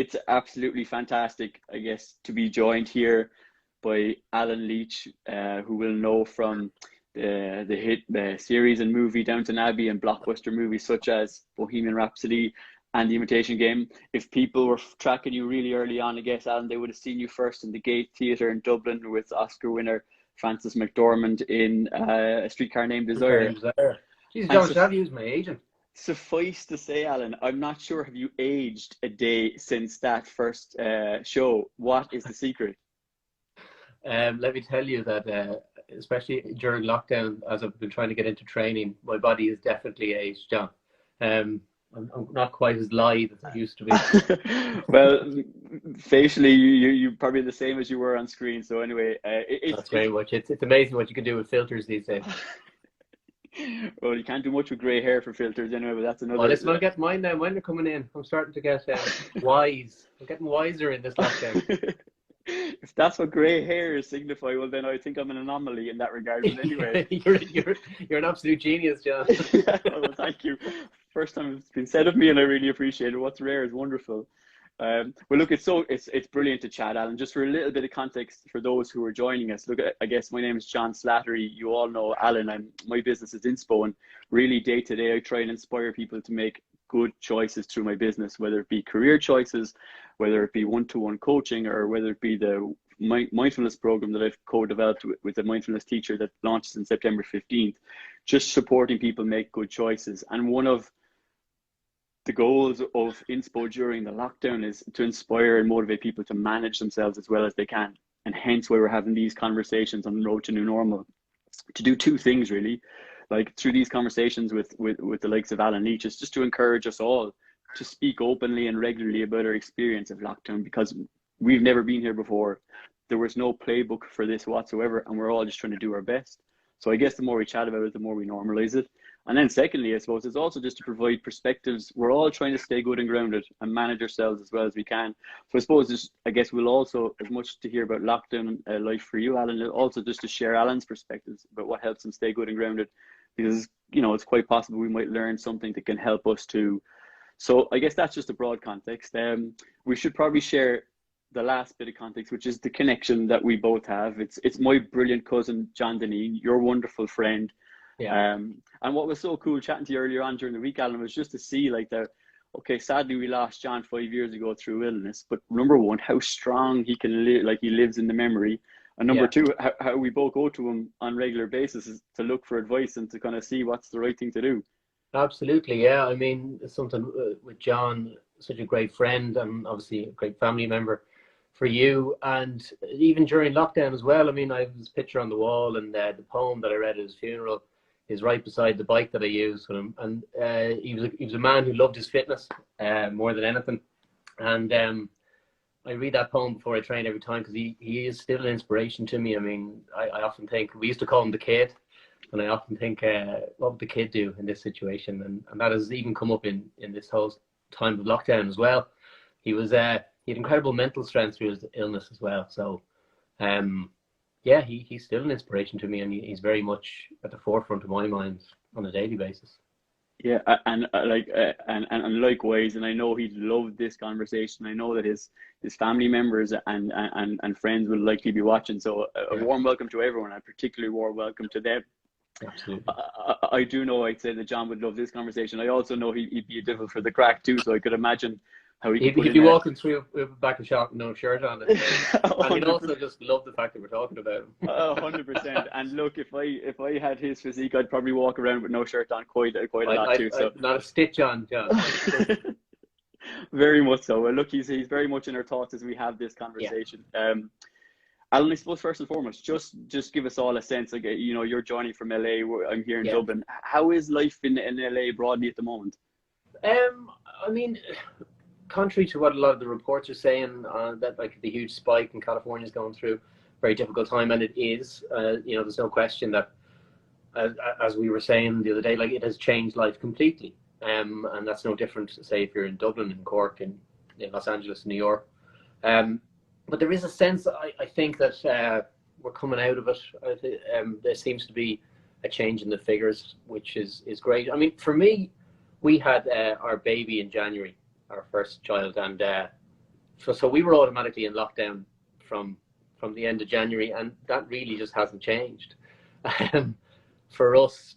it's absolutely fantastic, I guess, to be joined here by Alan Leech, who we'll know from the hit series and movie Downton Abbey and blockbuster movies such as Bohemian Rhapsody and The Imitation Game. If people were tracking you really early on, I guess, Alan, they would have seen you first in the Gate Theatre in Dublin with Oscar winner Frances McDormand in A Streetcar Named Desire. Jesus, John, should have used my agent. Suffice to say, Alan, I'm not sure have you aged a day since that first show. What is the secret? Let me tell you that, especially during lockdown, as I've been trying to get into training, my body is definitely aged, John. I'm not quite as lithe as I used to be. Well, facially, you're probably the same as you were on screen. So anyway, that's very much. It's amazing what you can do with filters these days. Well, you can't do much with grey hair for filters anyway, but that's another... Well, listen, I'll get mine now when they're coming in. I'm starting to get wise. I'm getting wiser in this lockdown. If that's what grey hairs signify, well, then I think I'm an anomaly in that regard. But anyway, you're an absolute genius, John. Well, thank you. First time it's been said of me, and I really appreciate it. What's rare is wonderful. Well, look, it's brilliant to chat, Alan. Just for a little bit of context for those who are joining us, look, I guess my name is John Slattery. You all know Alan. My business is Inspo, and really day to day, I try and inspire people to make good choices through my business, whether it be career choices, whether it be one-to-one coaching, or whether it be the mindfulness program that I've co-developed with a mindfulness teacher that launches in September 15th. Just supporting people make good choices. And one of the goals of Inspo during the lockdown is to inspire and motivate people to manage themselves as well as they can. And hence why we're having these conversations on the road to new normal, to do two things really. Like through these conversations with the likes of Alan Leech, is just to encourage us all to speak openly and regularly about our experience of lockdown, because we've never been here before. There was no playbook for this whatsoever, and we're all just trying to do our best. So I guess the more we chat about it, the more we normalize it. And then secondly, I suppose, it's also just to provide perspectives. We're all trying to stay good and grounded and manage ourselves as well as we can. So I suppose, I guess we'll also, as much to hear about lockdown life for you, Alan, also just to share Alan's perspectives about what helps him stay good and grounded, because, you know, it's quite possible we might learn something that can help us too. So I guess that's just a broad context. We should probably share the last bit of context, which is the connection that we both have. It's my brilliant cousin, John Deneen, your wonderful friend. Yeah. And what was so cool chatting to you earlier on during the week, Alan, was just to see like okay, sadly we lost John 5 years ago through illness, but number one, how strong he can live, like he lives in the memory. And number two, how we both go to him on regular basis to look for advice and to kind of see what's the right thing to do. Absolutely, yeah. I mean, something with John, such a great friend and obviously a great family member for you. And even during lockdown as well, I mean, I have this picture on the wall, and the poem that I read at his funeral is right beside the bike that I used with him. And he was a man who loved his fitness more than anything. And I read that poem before I train every time, because he is still an inspiration to me. I mean, I often think, we used to call him the kid, and I often think, what would the kid do in this situation? And that has even come up in this whole time of lockdown as well. He had incredible mental strength through his illness as well. So, yeah, he's still an inspiration to me, and he's very much at the forefront of my mind on a daily basis. Yeah, and likewise, and I know he loved this conversation. I know that his family members and friends will likely be watching. So a warm welcome to everyone, and particularly warm welcome to them. Absolutely. I do know, I'd say that John would love this conversation. I also know he'd be a devil for the crack too, so I could imagine how he'd be walking through back of shop with no shirt on it. And he'd also just love the fact that we're talking about him. 100%. And look, if I had his physique, I'd probably walk around with no shirt on quite a lot too. So not a stitch on, John. Very much so. Well, look, he's very much in our thoughts as we have this conversation. Yeah. Alan, I suppose first and foremost, just give us all a sense. Like, you know, you're joining from LA. I'm here in Dublin. How is life in LA broadly at the moment? I mean, contrary to what a lot of the reports are saying, that like the huge spike in California is going through a very difficult time, and it is. You know, there's no question that, as we were saying the other day, like it has changed life completely. And that's no different, say, if you're in Dublin, in Cork, in Los Angeles, New York. But there is a sense, I think, that we're coming out of it. There seems to be a change in the figures, which is great. I mean, for me, we had our baby in January, our first child, and so we were automatically in lockdown from the end of January, and that really just hasn't changed. For us,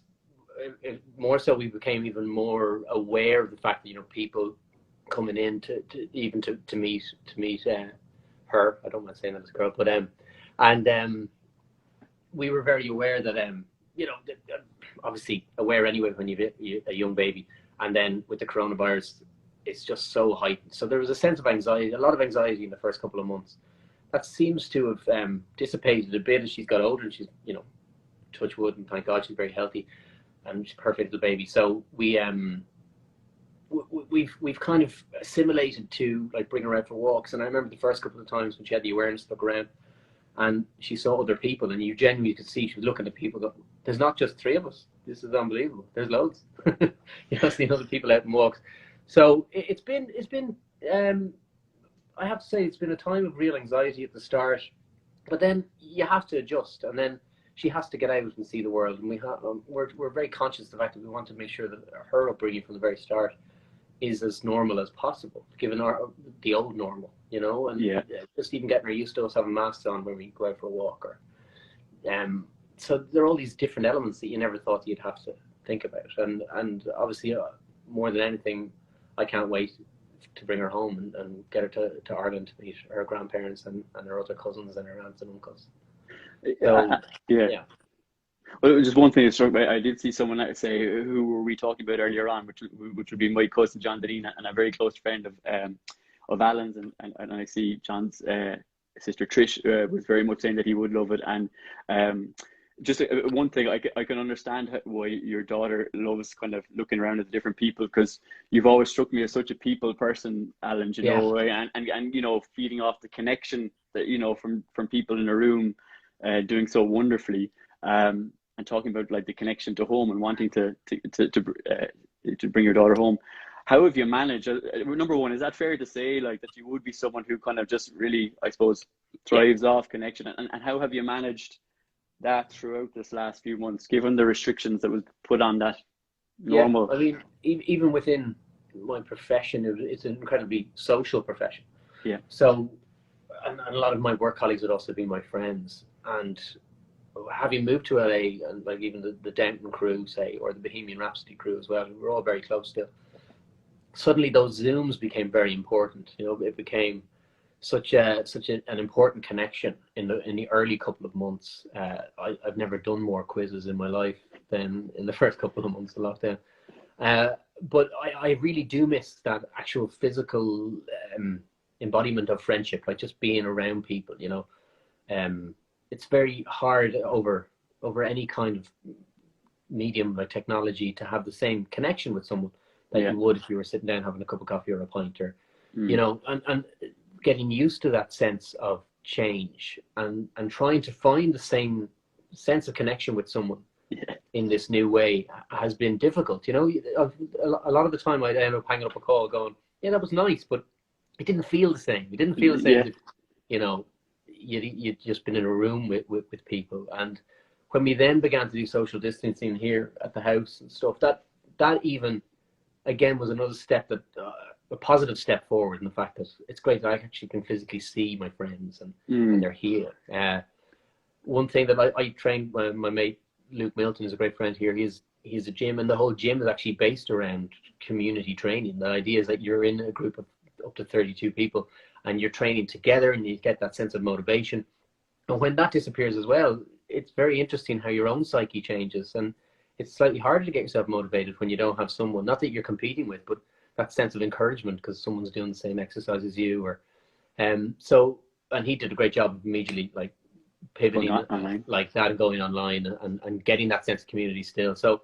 more so, we became even more aware of the fact that, you know, people coming in to even to meet her. I don't want to say that as a girl, but and we were very aware that you know, obviously aware anyway when you've a young baby, and then with the coronavirus, it's just so heightened. So there was a sense of anxiety, a lot of anxiety in the first couple of months. That seems to have dissipated a bit as she's got older, and she's, you know, touch wood, and thank God she's very healthy and she's perfect little baby. So we've kind of assimilated to like bring her out for walks. And I remember the first couple of times when she had the awareness to look around and she saw other people, and you genuinely could see she was looking at people going, there's not just three of us. This is unbelievable. There's loads. You know, seeing other people out and walks. So it's been I have to say, it's been a time of real anxiety at the start, but then you have to adjust, and then she has to get out and see the world. And we're very conscious of the fact that we want to make sure that her upbringing from the very start is as normal as possible, given the old normal, you know, and just even getting her used to us having masks on when we go out for a walk. Or so there are all these different elements that you never thought you'd have to think about, and obviously more than anything, I can't wait to bring her home and get her to Ireland to meet her grandparents and her other cousins and her aunts and uncles. So, yeah. Well, it was just one thing that struck me. I did see someone say, who were we talking about earlier on, which would be my cousin John Denina, and a very close friend of Alan's, and I see John's sister Trish was very much saying that he would love it. And just one thing, I can understand why your daughter loves kind of looking around at the different people, because you've always struck me as such a people person, Alan, you know, and you know, feeding off the connection that, you know, from people in a room, doing so wonderfully, and talking about like the connection to home and wanting to bring your daughter home. How have you managed? Number one, is that fair to say, like, that you would be someone who kind of just really, I suppose, thrives off connection, and how have you managed that throughout this last few months, given the restrictions that was put on that normal? I mean, even within my profession, it's an incredibly social profession. Yeah. So, and a lot of my work colleagues would also be my friends. And having moved to LA, and like even the Downton crew, say, or the Bohemian Rhapsody crew as well, we're all very close still. Suddenly, those Zooms became very important. You know, it became such an important connection in the early couple of months. I've never done more quizzes in my life than in the first couple of months of lockdown. But I really do miss that actual physical embodiment of friendship, like just being around people, you know. It's very hard over any kind of medium like technology to have the same connection with someone that you would if you were sitting down having a cup of coffee or a pint, or you know, and getting used to that sense of change and trying to find the same sense of connection with someone in this new way has been difficult. You know, a lot of the time I'd end up hanging up a call going, yeah, that was nice, but it didn't feel the same. It didn't feel the same as if, you know, you'd just been in a room with people. And when we then began to do social distancing here at the house and stuff, that even, again, was another step that, a positive step forward in the fact that it's great that I actually can physically see my friends and they're here. One thing that I trained my mate Luke Milton is a great friend here. He's a gym, and the whole gym is actually based around community training. The idea is that you're in a group of up to 32 people and you're training together and you get that sense of motivation. And when that disappears as well, it's very interesting how your own psyche changes, and it's slightly harder to get yourself motivated when you don't have someone, not that you're competing with, but that sense of encouragement because someone's doing the same exercise as you. Or so, and he did a great job of immediately like pivoting like that and going online and getting that sense of community still. So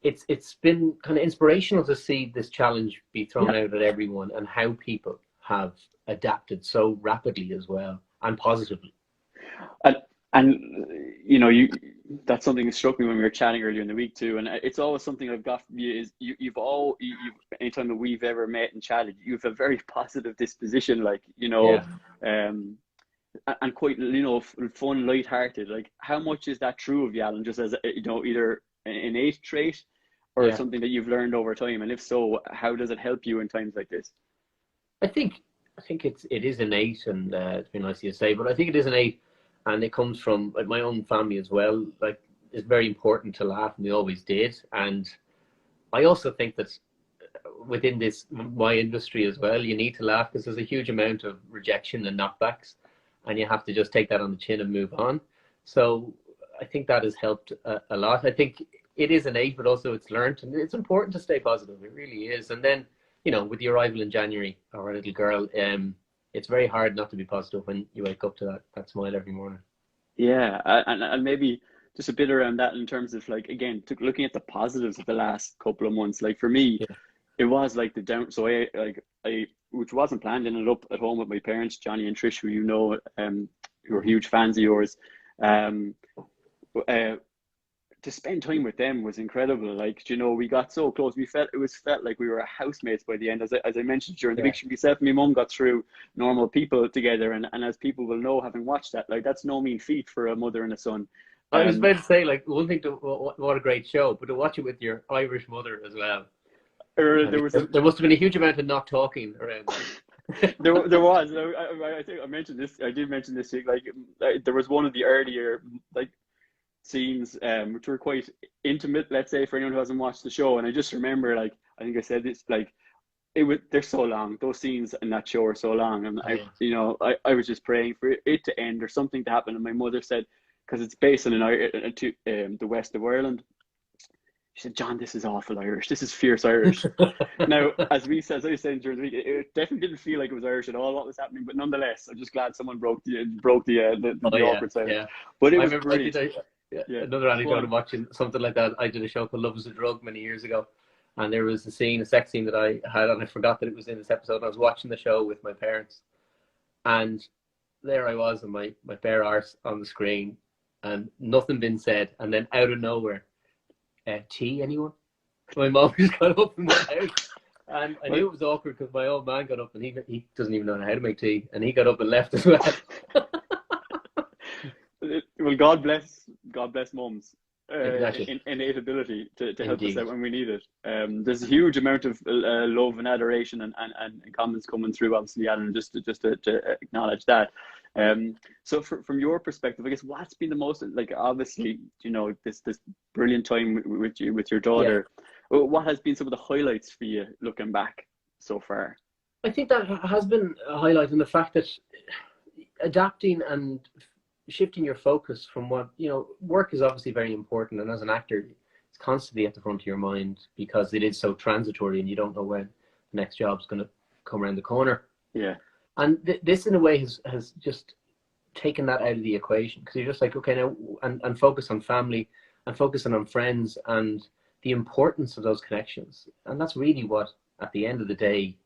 it's been kind of inspirational to see this challenge be thrown out at everyone and how people have adapted so rapidly as well, and positively. And you know, that's something that struck me when we were chatting earlier in the week too, and it's always something I've got from you is you've anytime that we've ever met and chatted, you've a very positive disposition, like, you know, and quite, you know, fun, light-hearted. Like, how much is that true of you, Alan, just as, you know, either an innate trait or something that you've learned over time? And if so, how does it help you in times like this? I think I think it is innate, and it's been nice of you to say, but I think it is innate, and it comes from like, my own family as well. Like, it's very important to laugh, and we always did. And I also think that within this my industry as well, you need to laugh because there's a huge amount of rejection and knockbacks, and you have to just take that on the chin and move on. So I think that has helped a lot. I think it is innate, but also it's learned, and it's important to stay positive. It really is. And then, with the arrival in January of our little girl, it's very hard not to be positive when you wake up to that smile every morning. Yeah, and maybe just a bit around that in terms of like again, looking at the positives of the last couple of months. Like for me, Yeah. it was like the down. So I which wasn't planned. Ended up at home with my parents, Johnny and Trish, who are huge fans of yours. Um, uh, to spend time with them was incredible. Like, we got so close. Felt like we were housemates by the end. As I mentioned during the Yeah. week, myself and my mum got through Normal People together, and as people will know, having watched that, like that's no mean feat for a mother and a son. I was Um, about to say, like, one thing what a great show, but to watch it with your Irish mother as well. I there mean, was there must have been a huge amount of not talking around. there was. I think I mentioned this. I did mention this. Like there was one of the earlier like scenes which were quite intimate, let's say, for anyone who hasn't watched the show. And I just remember, like, I think I said this, like, they're so long. Those scenes in that show are so long, and Oh, yeah. I was just praying for it to end or something to happen. And my mother said, because it's based on the west of Ireland, she said, John, this is awful Irish. This is fierce Irish. Now, as I said during the week, it definitely didn't feel like it was Irish at all what was happening. But nonetheless, I'm just glad someone broke Oh, the yeah, awkward silence. yeah. But it I was remember I brilliant. did Yeah, another go anecdote on. of watching something like that. I did a show called Love is a Drug many years ago, and there was a sex scene that I had, and I forgot that it was in this episode. I was watching the show with my parents, and there I was, and my bare arse on the screen, and nothing been said, and then out of nowhere, tea, anyone? My mom just got up and went out. And I knew it was awkward because my old man got up and he doesn't even know how to make tea, and he got up and left as well. Well, God bless mums. Exactly. Innate ability to help us Indeed. out when we need it. There's a huge amount of love and adoration and comments coming through, obviously, Alan, just to acknowledge that. So from your perspective, I guess what's been the most, like, obviously, this brilliant time with your Yeah. daughter. What has been some of the highlights for you looking back so far? I think that has been a highlight in the fact that adapting and shifting your focus from work is obviously very important, and as an actor, it's constantly at the front of your mind because it is so transitory and you don't know when the next job's going to come around the corner. Yeah. And this in a way has just taken that out of the equation, because you're just like, okay, now and focus on family and focusing on friends and the importance of those connections. And that's really what at the end of the day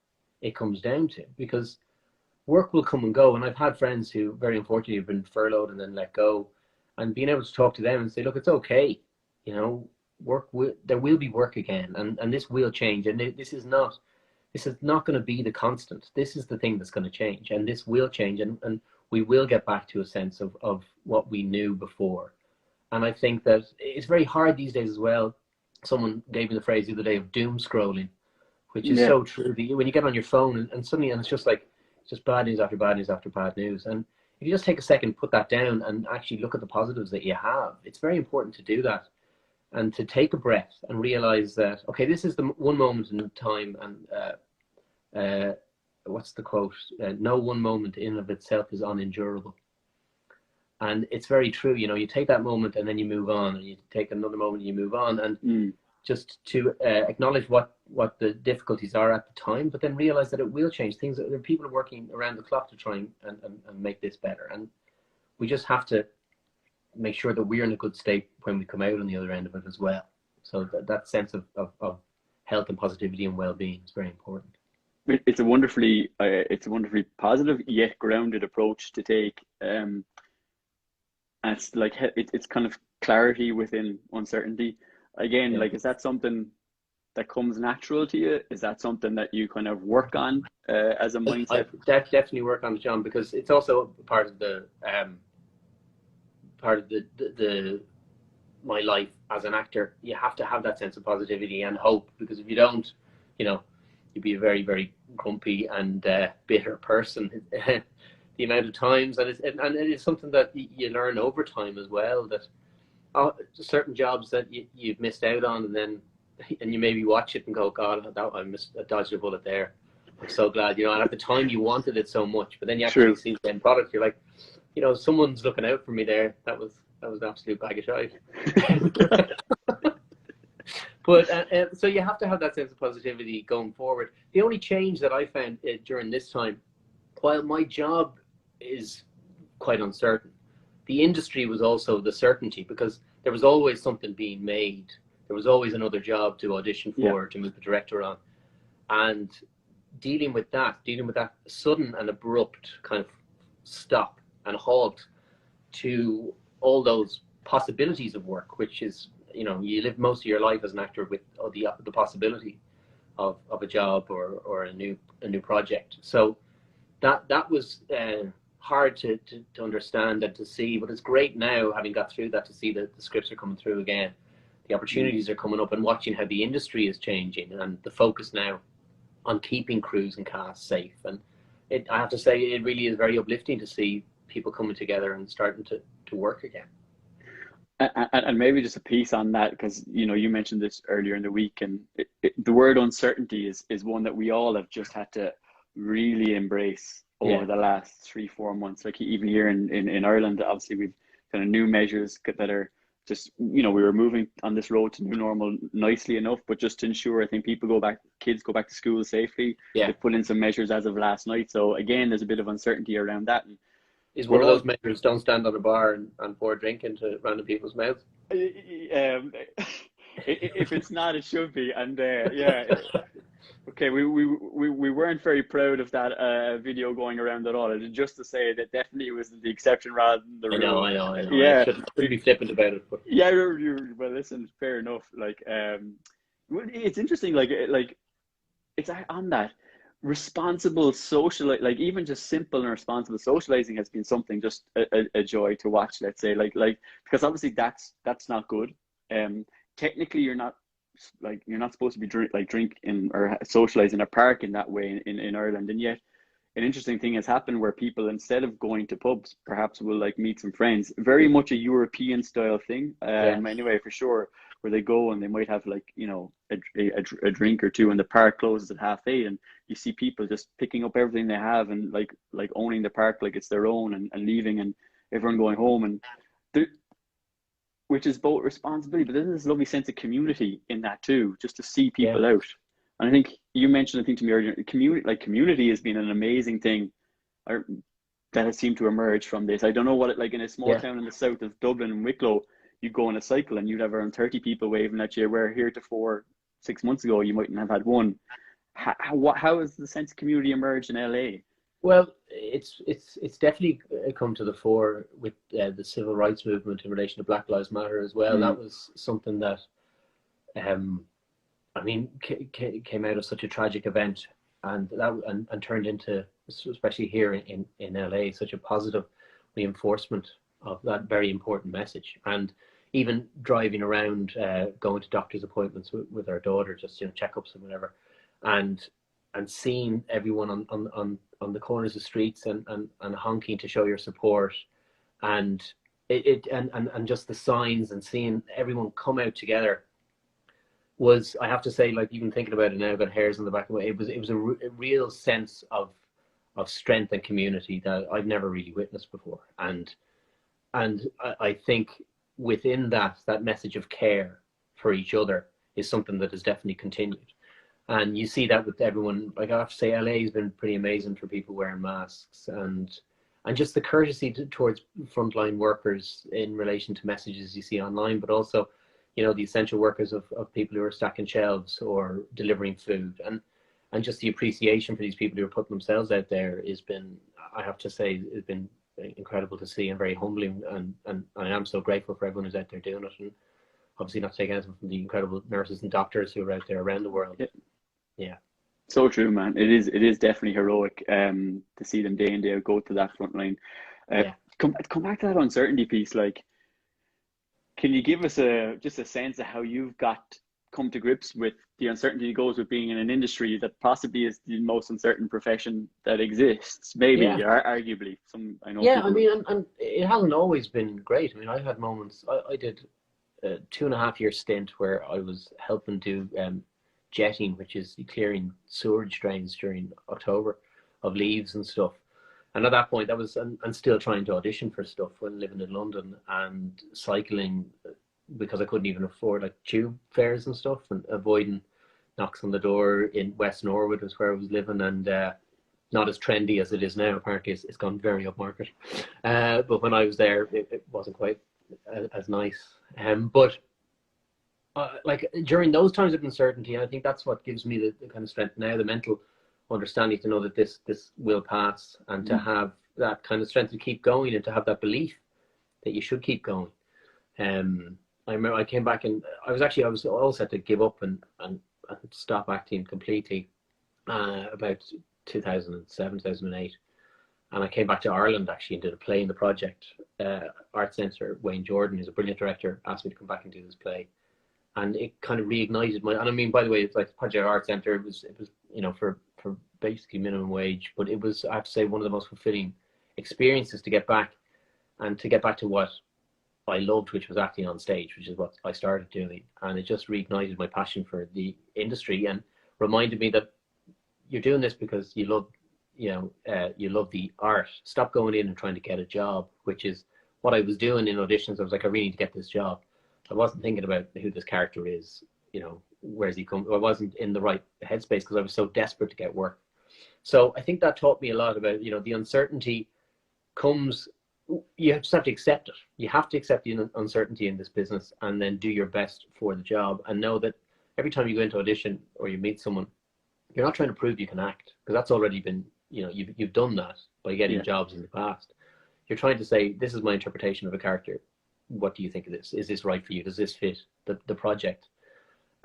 it comes down to, because work will come and go. And I've had friends who very unfortunately have been furloughed and then let go, and being able to talk to them and say, look, it's okay, there will be work again, and this will change, and this is not going to be the constant. This is the thing that's going to change, and this will change, and we will get back to a sense of what we knew before. And I think that it's very hard these days as well. Someone gave me the phrase the other day of doom scrolling, which is Yeah. so true. When you get on your phone and suddenly, and it's just like, it's just bad news after bad news after bad news. And if you just take a second, put that down and actually look at the positives that you have, it's very important to do that and to take a breath and realize that, okay, this is the one moment in time, and what's the quote? No one moment in of itself is unendurable. And it's very true. You take that moment and then you move on, and you take another moment and you move on, and just to acknowledge what the difficulties are at the time, but then realize that it will change. People are working around the clock to try and make this better. And we just have to make sure that we're in a good state when we come out on the other end of it as well. So that sense of health and positivity and well-being is very important. It's a wonderfully positive yet grounded approach to take. And it's like it's kind of clarity within uncertainty. Again, Yeah. like, is that something that comes natural to you? Is that something that you kind of work on as a I mindset? definitely work on it, John, because it's also part of the my life as an actor. You have to have that sense of positivity and hope, because if you don't, you're you'd be a very, very grumpy and bitter person. The amount of times, and it is something that you learn over time as well, that certain jobs that you've missed out on, and you maybe watch it and go, God, I dodged a bullet there. I'm so glad, and at the time you wanted it so much, but then you actually see the end product, you're like, someone's looking out for me there. That was an absolute bag of shite. But so you have to have that sense of positivity going forward. The only change that I found during this time, while my job is quite uncertain, the industry was also the certainty, because there was always something being made. There was always another job to audition for, to move the director on. And dealing with that sudden and abrupt kind of stop and halt to all those possibilities of work, which is, you live most of your life as an actor with the possibility of a job or a new project. So that was hard to understand and to see, but it's great now, having got through that, to see that the scripts are coming through again, the opportunities are coming up, and watching how the industry is changing, and the focus now on keeping crews and casts safe. And I have to say, it really is very uplifting to see people coming together and starting to work again. And maybe just a piece on that, because you mentioned this earlier in the week, and the word uncertainty is one that we all have just had to really embrace over the last 3-4 months. Like even here in Ireland, obviously we've kind of new measures that are just, we were moving on this road to new normal nicely enough, but just to ensure, I think kids go back to school safely. They've put in some measures as of last night. So again, there's a bit of uncertainty around that. And is one of those measures, don't stand on a bar and pour drink into random people's mouths? If it's not, it should be. And okay, we weren't very proud of that video going around at all. Just to say that definitely was the exception rather than the rule. I know. Yeah, I shouldn't be flippant about it. But yeah, well, listen, fair enough. Like, it's interesting. Like it's on that responsible social, like even just simple and responsible socializing has been something just a joy to watch. Let's say, like because obviously that's not good. Technically, you're not supposed to be drinking or socialize in a park in that way in Ireland, and yet an interesting thing has happened where people, instead of going to pubs, perhaps will meet some friends. Very much a European style thing, anyway, for sure, where they go and they might have a drink or two, and the park closes at 8:30, and you see people just picking up everything they have and like owning the park like it's their own, and leaving, and everyone going home, and which is both responsibility, but there's this lovely sense of community in that too, just to see people out. And I think you mentioned, to me earlier, community has been an amazing thing that has seemed to emerge from this. I don't know what it like in a small town in the south of Dublin and Wicklow, you go on a cycle and you'd have around 30 people waving at you, where heretofore 6 months ago you mightn't have had one. How has the sense of community emerged in LA? Well, it's definitely come to the fore with the civil rights movement in relation to Black Lives Matter as well. That was something that, came out of such a tragic event, and turned into, especially here in LA, such a positive reinforcement of that very important message. And even driving around, going to doctor's appointments with our daughter, just checkups and whatever, and seeing everyone on the corners of streets and honking to show your support, and just the signs, and seeing everyone come out together was, I have to say, even thinking about it now, I've got hairs on the back of my head. It was a real sense of strength and community that I've never really witnessed before, and I think within that message of care for each other is something that has definitely continued. And you see that with everyone. I have to say, LA has been pretty amazing for people wearing masks, and just the courtesy towards frontline workers in relation to messages you see online, but also, the essential workers of people who are stacking shelves or delivering food, and just the appreciation for these people who are putting themselves out there has been, I have to say, has been incredible to see, and very humbling. And I am so grateful for everyone who's out there doing it, and obviously not taking anything from the incredible nurses and doctors who are out there around the world. Yeah. So true, man. It is definitely heroic to see them day in, day out go to that front line. Come back to that uncertainty piece. Like, can you give us just a sense of how you've got come to grips with the uncertainty that goes with being in an industry that possibly is the most uncertain profession that exists. Maybe, Yeah. arguably, some I know Yeah, I people. mean, and it hasn't always been great. I mean, I've had moments. I did a 2.5 year stint where I was helping do jetting, which is clearing sewerage drains during October of leaves and stuff. And at that point, that was, and still trying to audition for stuff when living in London and cycling because I couldn't even afford like tube fares and stuff, and avoiding knocks on the door in West Norwood was where I was living, and not as trendy as it is now. Apparently, it's gone very upmarket. But when I was there, it wasn't quite as nice. But like during those times of uncertainty, I think that's what gives me the kind of strength now, the mental understanding to know that this will pass, and to have that kind of strength to keep going, and to have that belief that you should keep going. I remember I came back, and I was all set to give up and stop acting completely about 2007, 2008. And I came back to Ireland actually and did a play in the project. Art Centre, Wayne Jordan, who's a brilliant director, asked me to come back and do this play. And it kind of reignited my, and I mean, by the way, it's like Project Art Centre, it was, you know, for basically minimum wage, but it was, I have to say, one of the most fulfilling experiences to get back, and to get back to what I loved, which was acting on stage, which is what I started doing. And it just reignited my passion for the industry and reminded me that you're doing this because you love, you know, you love the art. Stop going in and trying to get a job, which is what I was doing in auditions. I was like, I really need to get this job. I wasn't thinking about who this character is, you know, where's he come. I wasn't in the right headspace because I was so desperate to get work. So I think that taught me a lot about, you know, the uncertainty comes, you just have to accept it. You have to accept the uncertainty in this business, and then do your best for the job, and know that every time you go into audition or you meet someone, you're not trying to prove you can act, because that's already been, you know, you've done that by getting jobs in the past. You're trying to say, this is my interpretation of a character. What do you think of this? Is this right for you? Does this fit the project?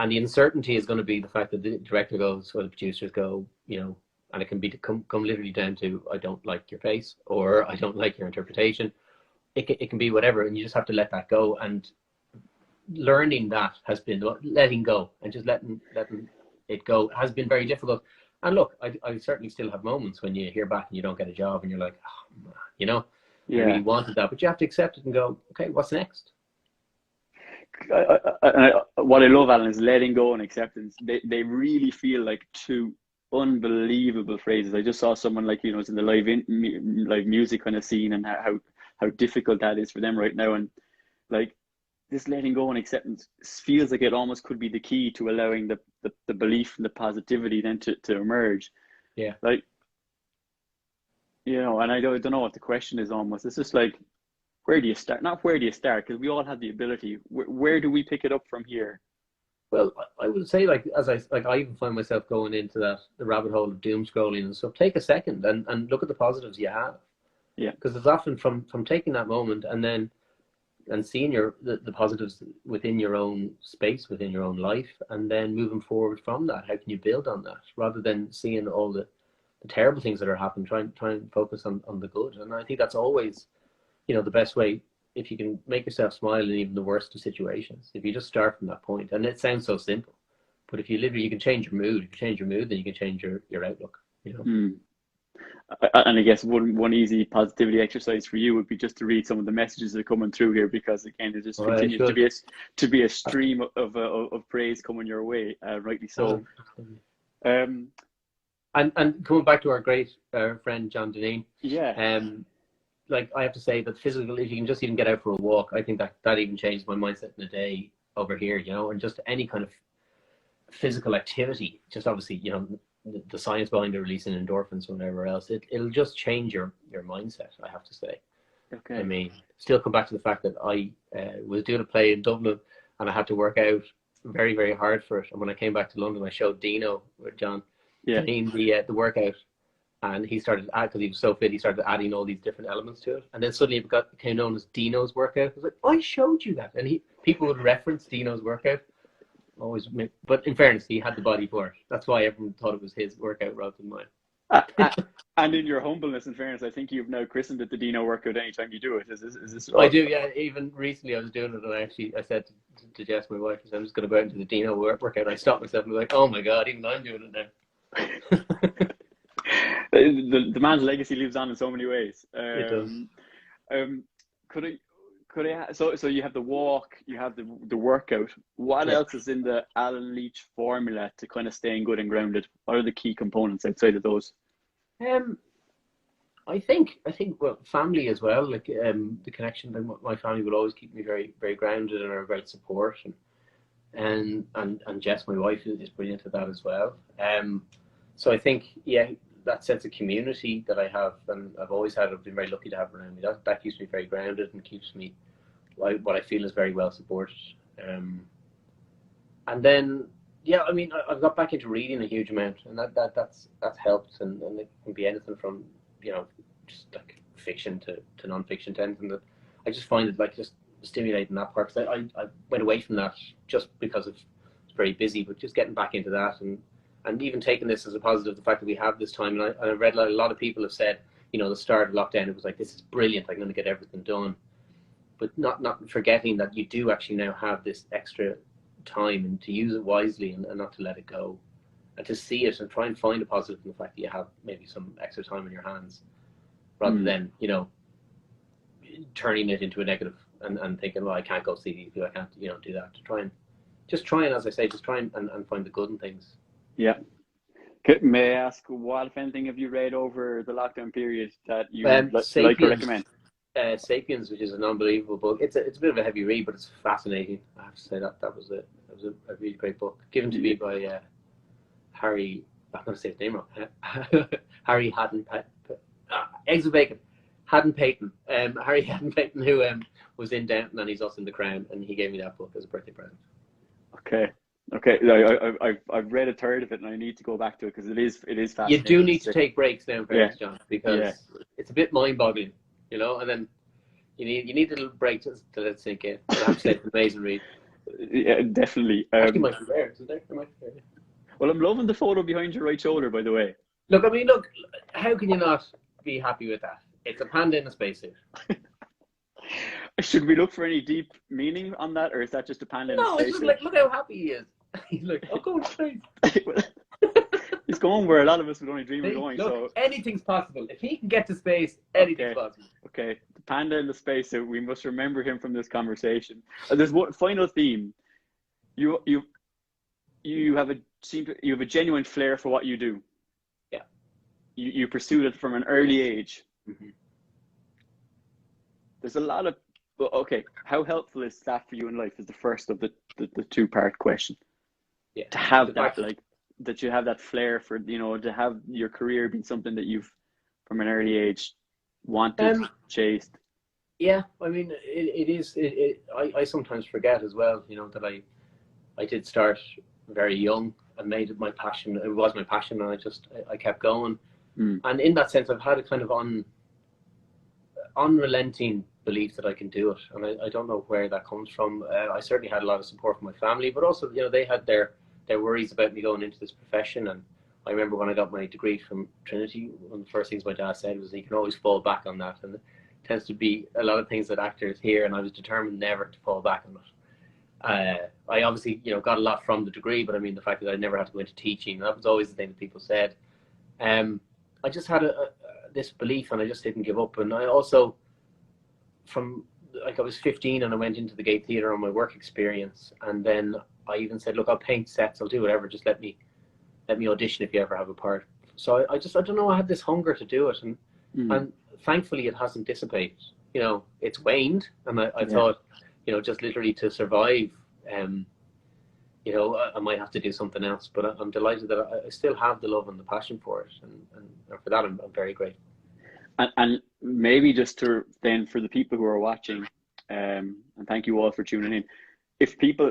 And the uncertainty is going to be the fact that the director goes, or the producers go, you know, and it can be to come literally down to, I don't like your face, or I don't like your interpretation. It can be whatever, and you just have to let that go. And learning that has been letting go, and just letting it go has been very difficult. And look, I certainly still have moments when you hear back and you don't get a job, and you're like, oh, you know, I really wanted that, but you have to accept it and go, okay, what's next? What I love, Alan, is letting go and acceptance. They really feel like two unbelievable phrases. I just saw someone, like, you know, is in the live music kind of scene, and how difficult that is for them right now. And like, this letting go and acceptance feels like it almost could be the key to allowing the belief and the positivity then to emerge. Yeah. Like, you know, and I don't know what the question is almost. It's just like, where do you start? Not where do you start, because we all have the ability. Where do we pick it up from here? Well, I would say, like, I even find myself going into the rabbit hole of doom scrolling and stuff. Take a second and look at the positives you have. Yeah. Because it's often from taking that moment and seeing the positives within your own space, within your own life, and then moving forward from that. How can you build on that, rather than seeing all the terrible things that are happening? Try and focus on the good. And I think that's always, you know, the best way. If you can make yourself smile in even the worst of situations, if you just start from that point, and it sounds so simple, but if you literally, you can change your mood. If you change your mood, then you can change your outlook, you know. And I guess one easy positivity exercise for you would be just to read some of the messages that are coming through here, because again, it just continues to be a stream of praise coming your way, rightly so. And coming back to our great friend John Deneen, like, I have to say that physical, if you can just even get out for a walk, I think that even changed my mindset in a day over here, you know. And just any kind of physical activity, just obviously, you know, the science behind the releasing endorphins or whatever else, it'll just change your mindset, I have to say. Okay. I mean, still come back to the fact that I was doing a play in Dublin, and I had to work out very, very hard for it. And when I came back to London, I showed Dino, or John Deneen, the workout. And he started, because he was so fit, he started adding all these different elements to it. And then suddenly it became known as Dino's workout. I was like, I showed you that. And people would reference Dino's workout. But in fairness, he had the body for it. That's why everyone thought it was his workout rather than mine. And in your humbleness, in fairness, I think you've now christened it the Dino workout anytime you do it. Is this right? I do, yeah. Even recently I was doing it, and I said to to Jess, my wife, I'm just going to go out into the Dino workout. I stopped myself and was like, oh my God, even I'm doing it now. The man's legacy lives on in so many ways. It does. Um, could I, so you have the walk, you have the workout. What Yeah. else is in the Alan Leech formula to kind of staying good and grounded? What are the key components outside of those? I think well, family as well. Like the connection. My family will always keep me very, very grounded and are a great support. And Jess, my wife, is brilliant at that as well. So I think, yeah, that sense of community that I have and I've always had, I've been very lucky to have around me. That keeps me very grounded and keeps me what I feel is very well supported. And then, yeah, I mean, I've got back into reading a huge amount, and that's helped. And it can be anything from, just like fiction to non-fiction, to anything that I just find it like just stimulating that part. Because I went away from that just because it's very busy, but just getting back into that and even taking this as a positive, the fact that we have this time. And I read a lot of people have said, the start of lockdown, it was like, this is brilliant, I'm going to get everything done. But not forgetting that you do actually now have this extra time, and to use it wisely and not to let it go, and to see it and try and find a positive in the fact that you have maybe some extra time in your hands, rather than turning it into a negative and thinking, well, I can't go see these people, I can't do that. To try and as I say, just try and find the good in things. Yeah. May I ask, what, if anything, have you read over the lockdown period that you like or recommend? Sapiens, which is an unbelievable book. It's a bit of a heavy read, but it's fascinating. I have to say that was a really great book, given to me by Harry. I'm going to say his name wrong. Harry Haddon Eggs with Bacon. Haddon Payton. Harry Haddon Payton, who was in Downton, and he's also in The Crown, and he gave me that book as a birthday present. Okay. I've read a third of it, and I need to go back to it because it is fascinating. You do need to take breaks now, John, because it's a bit mind-boggling, and then you need a little break to let it sink in. I have to say, it's an amazing read. Yeah, definitely. Actually, might be there, isn't there? Well, I'm loving the photo behind your right shoulder, by the way. Look, how can you not be happy with that? It's a panda in a spacesuit. Should we look for any deep meaning on that, or is that just a panda in a spacesuit? No, it's just like, look how happy he is. He's like, I'll go to space. He's going where a lot of us would only dream of going. Look, so anything's possible. If he can get to space, anything's possible. Okay, the panda in the spacesuit. We must remember him from this conversation. There's one final theme. You have a genuine flair for what you do. Yeah. You pursued it from an early age. Mm-hmm. There's a lot of how helpful is that for you in life? Is the first of the two-part question. Yeah. To have that, that you have that flair for, to have your career be something that you've from an early age wanted, chased. Yeah, I mean, it is. I sometimes forget as well, that I did start very young and made it my passion. It was my passion, and I kept going. And in that sense, I've had a kind of unrelenting belief that I can do it, and I don't know where that comes from. I certainly had a lot of support from my family, but also they had their worries about me going into this profession. And I remember when I got my degree from Trinity, one of the first things my dad said was, you can always fall back on that, and it tends to be a lot of things that actors hear, and I was determined never to fall back on it. I obviously got a lot from the degree, but I mean the fact that I never had to go into teaching, that was always the thing that people said. I just had this belief, and I just didn't give up. And I also, from I was 15 and I went into the Gate Theatre on my work experience, and then I even said, look, I'll paint sets, I'll do whatever, just let me audition if you ever have a part. So I don't know, I had this hunger to do it, and thankfully it hasn't dissipated. It's waned, and I thought, just literally to survive, I might have to do something else, but I'm delighted that I still have the love and the passion for it, and for that I'm very grateful. And maybe just for the people who are watching, and thank you all for tuning in.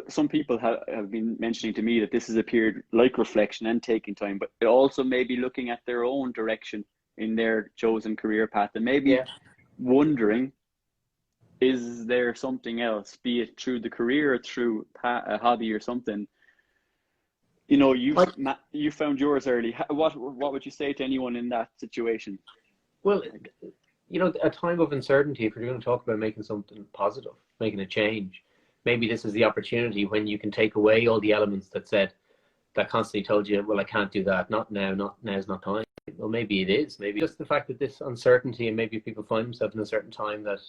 Some people have been mentioning to me that this is a period like reflection and taking time, but it also may be looking at their own direction in their chosen career path, and maybe wondering, is there something else, be it through the career or through a hobby or something? You found yours early. What would you say to anyone in that situation? Well, a time of uncertainty, if you're going to talk about making something positive, making a change, maybe this is the opportunity when you can take away all the elements that constantly told you, well, I can't do that, not now, not now's not time. Well, maybe it is. Maybe just the fact that this uncertainty, and maybe people find themselves in a certain time, that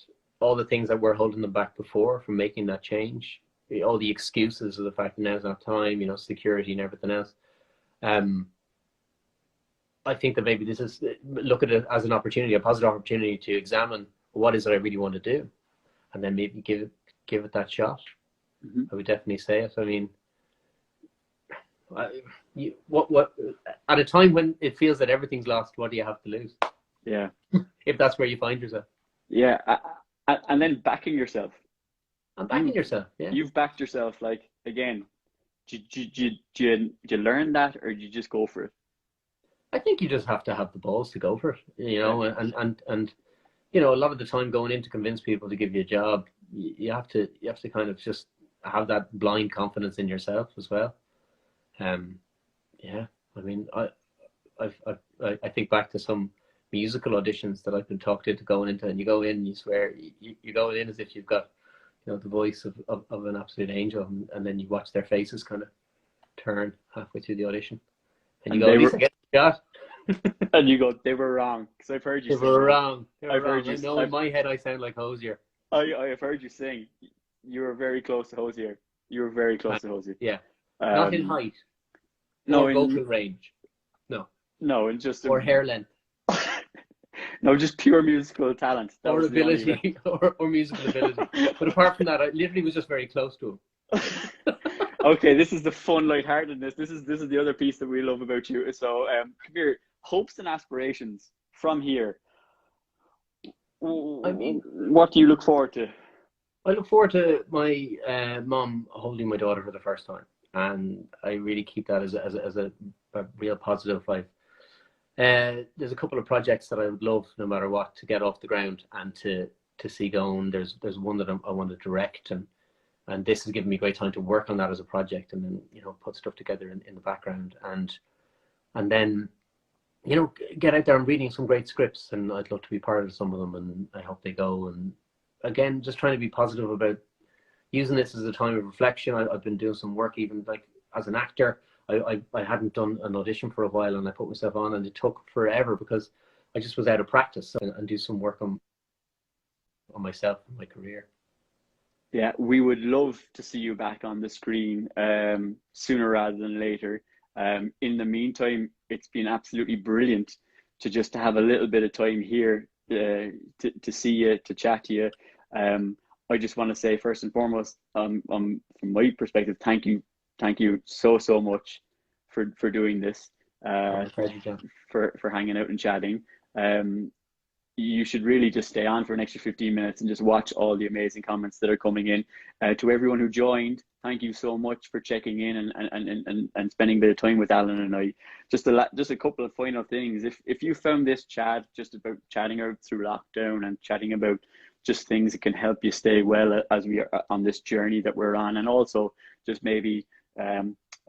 all the things that were holding them back before from making that change, all the excuses of the fact that now's not time, you know, security and everything else. I think that maybe this is, look at it as an opportunity, a positive opportunity to examine what is it I really want to do, and then maybe give it that shot. Mm-hmm. I would definitely say it. I mean, what at a time when it feels that everything's lost, what do you have to lose? Yeah. If that's where you find yourself. Yeah, and then backing yourself. And backing yourself. Yeah. You've backed yourself. Like, again, did you learn that, or did you just go for it? I think you just have to have the balls to go for it, you know, and you know, a lot of the time going in to convince people to give you a job, you have to kind of just have that blind confidence in yourself as well. Yeah, I mean, I think back to some musical auditions that I've been talked into going into, and you go in and you swear you're going in as if you've got, you know, the voice of an absolute angel, and then you watch their faces kind of turn halfway through the audition, and you go, at least I get the shot. And you go, they were wrong, because I've heard you. They were wrong. I've heard you. I know in my head I sound like Hosier. I've heard you sing. You were very close to Hosier. You were very close to Hosier. Yeah. Not in height. No, or vocal range. No. No, in just or hair length. No, just pure musical talent. Or ability, or musical ability. But apart from that, I literally was just very close to him. Okay, this is the fun lightheartedness. This is the other piece that we love about you. So, come here. Hopes and aspirations from here. I mean, what do you look forward to? I look forward to my mum holding my daughter for the first time, and I really keep that as a real positive. There's a couple of projects that I would love, no matter what, to get off the ground and to see going. There's one that I want to direct, and this has given me great time to work on that as a project, and then, you know, put stuff together in the background, and then, you know, get out there and reading some great scripts, and I'd love to be part of some of them, and I hope they go. And again, just trying to be positive about using this as a time of reflection. I've been doing some work, even like as an actor. I hadn't done an audition for a while, and I put myself on, and it took forever because I just was out of practice, and do some work on myself and my career. Yeah, we would love to see you back on the screen sooner rather than later. In the meantime, it's been absolutely brilliant to just have a little bit of time here to see you, to chat to you. I just want to say, first and foremost, from my perspective, thank you so much for doing this, for hanging out and chatting. You should really just stay on for an extra 15 minutes and just watch all the amazing comments that are coming in. To everyone who joined, thank you so much for checking in and spending a bit of time with Alan and I. Just a couple of final things. If you found this chat just about chatting out through lockdown and chatting about just things that can help you stay well as we are on this journey that we're on, and also just maybe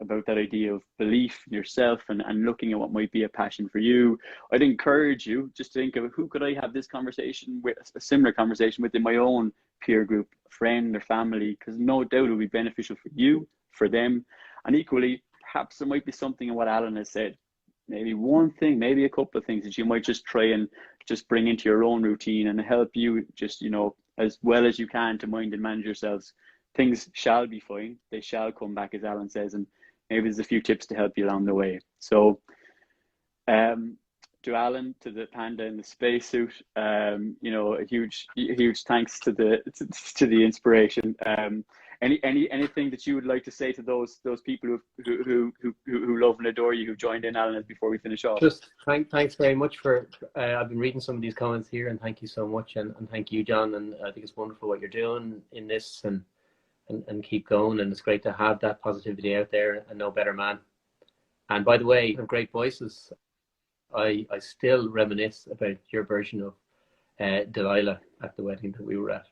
about that idea of belief in yourself and looking at what might be a passion for you, I'd encourage you just to think of who could I have this conversation with, a similar conversation with, in my own peer group, friend or family, because no doubt it will be beneficial for you, for them, and equally, perhaps there might be something in what Alan has said, maybe one thing, maybe a couple of things that you might just try and just bring into your own routine and help you just, you know, as well as you can to mind and manage yourselves. Things shall be fine. They shall come back, as Alan says, and maybe there's a few tips to help you along the way. So, to Alan, to the panda in the spacesuit, you know, a huge thanks to the inspiration. Anything that you would like to say to those people who love and adore you, who joined in, Alan, before we finish off? Just thanks very much for. I've been reading some of these comments here, and thank you so much, and thank you, John. And I think it's wonderful what you're doing in this, and keep going. And it's great to have that positivity out there, and no better man. And by the way, great voices. I still reminisce about your version of Delilah at the wedding that we were at.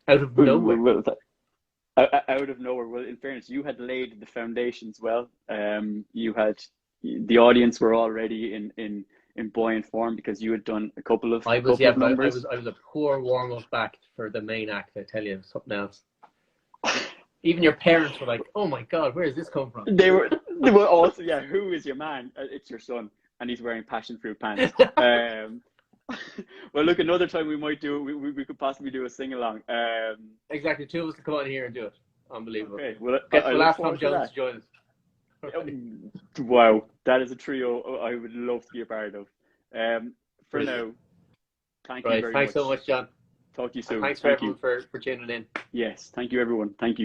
Out of nowhere. Out of nowhere. Well, in fairness, you had laid the foundations well. You had, the audience were already in buoyant form because you had done a couple of numbers. I was a poor warm up back for the main act. I tell you, something else. Even your parents were like, "Oh my God, where does this come from?" They were also, yeah, who is your man? It's your son, and he's wearing passion fruit pants. Well, look, another time we might do, we could possibly do a sing along. Exactly, two of us to come on here and do it. Unbelievable. Okay, well, Get I the look last Tom forward to Jones that. to join us. Wow, that is a trio I would love to be a part of. For Brilliant. now, thank you Right. very Thanks so much. much, John. Talk to you And soon. thanks for Thank you. everyone for tuning in. Yes, thank you, everyone. Thank you.